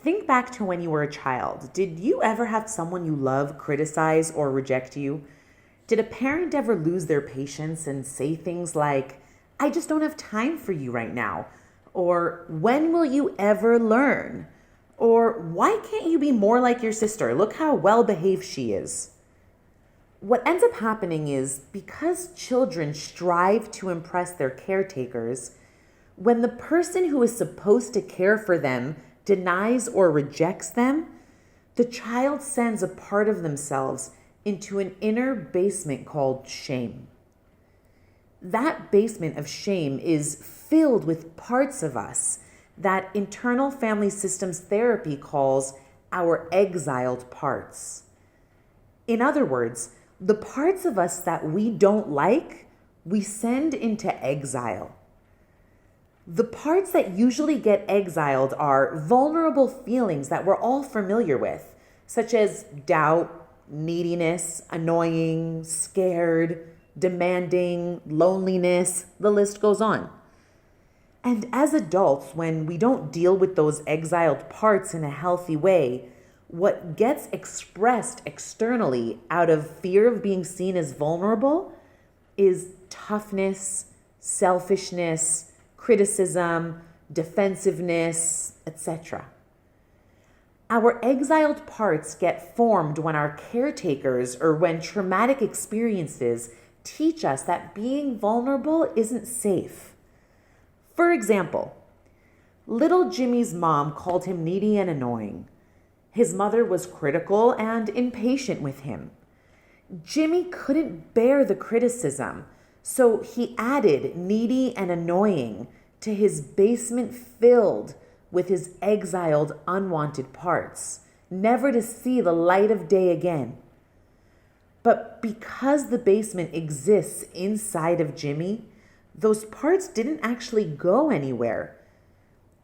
Think back to when you were a child. Did you ever have someone you love criticize or reject you? Did a parent ever lose their patience and say things like, I just don't have time for you right now? Or, when will you ever learn? Or, why can't you be more like your sister? Look how well behaved she is. What ends up happening is because children strive to impress their caretakers, when the person who is supposed to care for them denies or rejects them, the child sends a part of themselves into an inner basement called shame. That basement of shame is filled with parts of us that internal family systems therapy calls our exiled parts. In other words, the parts of us that we don't like, we send into exile. The parts that usually get exiled are vulnerable feelings that we're all familiar with, such as doubt, neediness, annoying, scared, demanding, loneliness, the list goes on. And as adults, when we don't deal with those exiled parts in a healthy way, what gets expressed externally out of fear of being seen as vulnerable is toughness, selfishness, criticism, defensiveness, etc. Our exiled parts get formed when our caretakers or when traumatic experiences teach us that being vulnerable isn't safe. For example, little Jimmy's mom called him needy and annoying. His mother was critical and impatient with him. Jimmy couldn't bear the criticism, so he added needy and annoying to his basement filled with his exiled, unwanted parts, never to see the light of day again. But because the basement exists inside of Jimmy, those parts didn't actually go anywhere.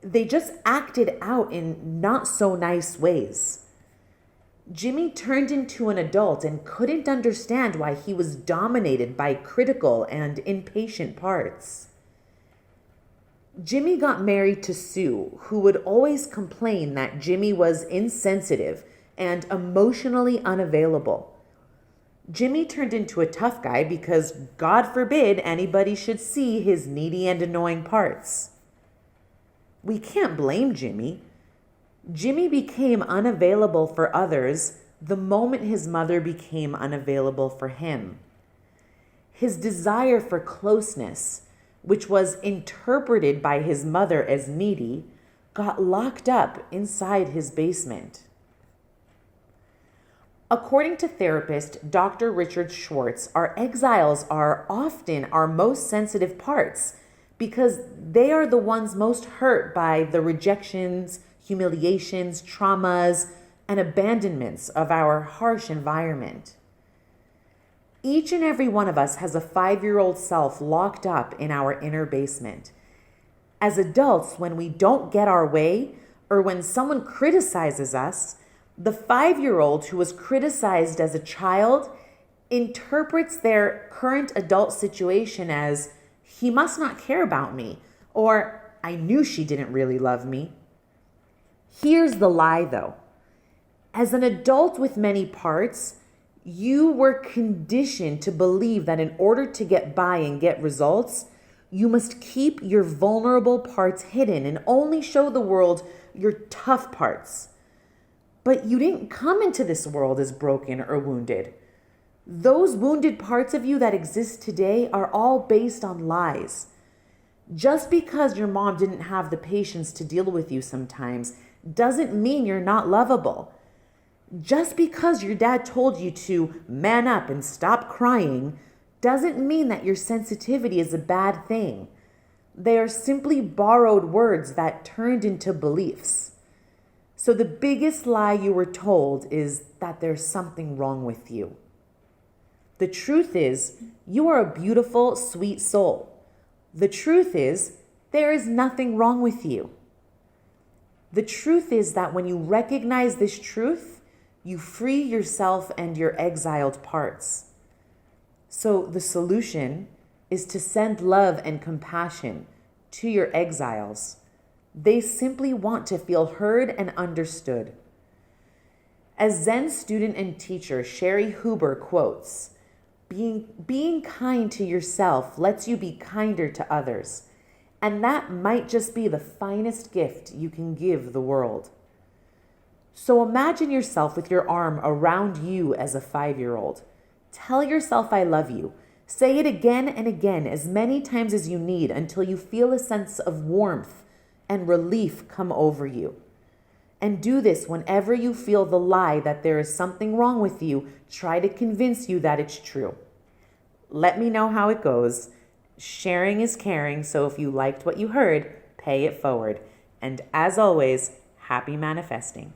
They just acted out in not so nice ways. Jimmy turned into an adult and couldn't understand why he was dominated by critical and impatient parts. Jimmy got married to Sue, who would always complain that Jimmy was insensitive and emotionally unavailable. Jimmy turned into a tough guy because God forbid anybody should see his needy and annoying parts. We can't blame Jimmy. Jimmy became unavailable for others the moment his mother became unavailable for him. His desire for closeness, which was interpreted by his mother as needy, got locked up inside his basement. According to therapist Dr. Richard Schwartz, our exiles are often our most sensitive parts because they are the ones most hurt by the rejections, humiliations, traumas, and abandonments of our harsh environment. Each and every one of us has a 5-year-old self locked up in our inner basement. As adults, when we don't get our way or when someone criticizes us, the 5-year-old who was criticized as a child interprets their current adult situation as, he must not care about me, or I knew she didn't really love me. Here's the lie though. As an adult with many parts, you were conditioned to believe that in order to get by and get results, you must keep your vulnerable parts hidden and only show the world your tough parts. But you didn't come into this world as broken or wounded. Those wounded parts of you that exist today are all based on lies. Just because your mom didn't have the patience to deal with you sometimes doesn't mean you're not lovable. Just because your dad told you to man up and stop crying doesn't mean that your sensitivity is a bad thing. They are simply borrowed words that turned into beliefs. So the biggest lie you were told is that there's something wrong with you. The truth is, you are a beautiful, sweet soul. The truth is, there is nothing wrong with you. The truth is that when you recognize this truth, you free yourself and your exiled parts. So the solution is to send love and compassion to your exiles, They simply want to feel heard and understood. As Zen student and teacher Sherry Huber quotes, being kind to yourself lets you be kinder to others, and that might just be the finest gift you can give the world. So imagine yourself with your arm around you as a 5-year-old. Tell yourself I love you. Say it again and again, as many times as you need, until you feel a sense of warmth and relief come over you. And do this whenever you feel the lie that there is something wrong with you try to convince you that it's true. Let me know how it goes. Sharing is caring, so if you liked what you heard, pay it forward. And as always, happy manifesting.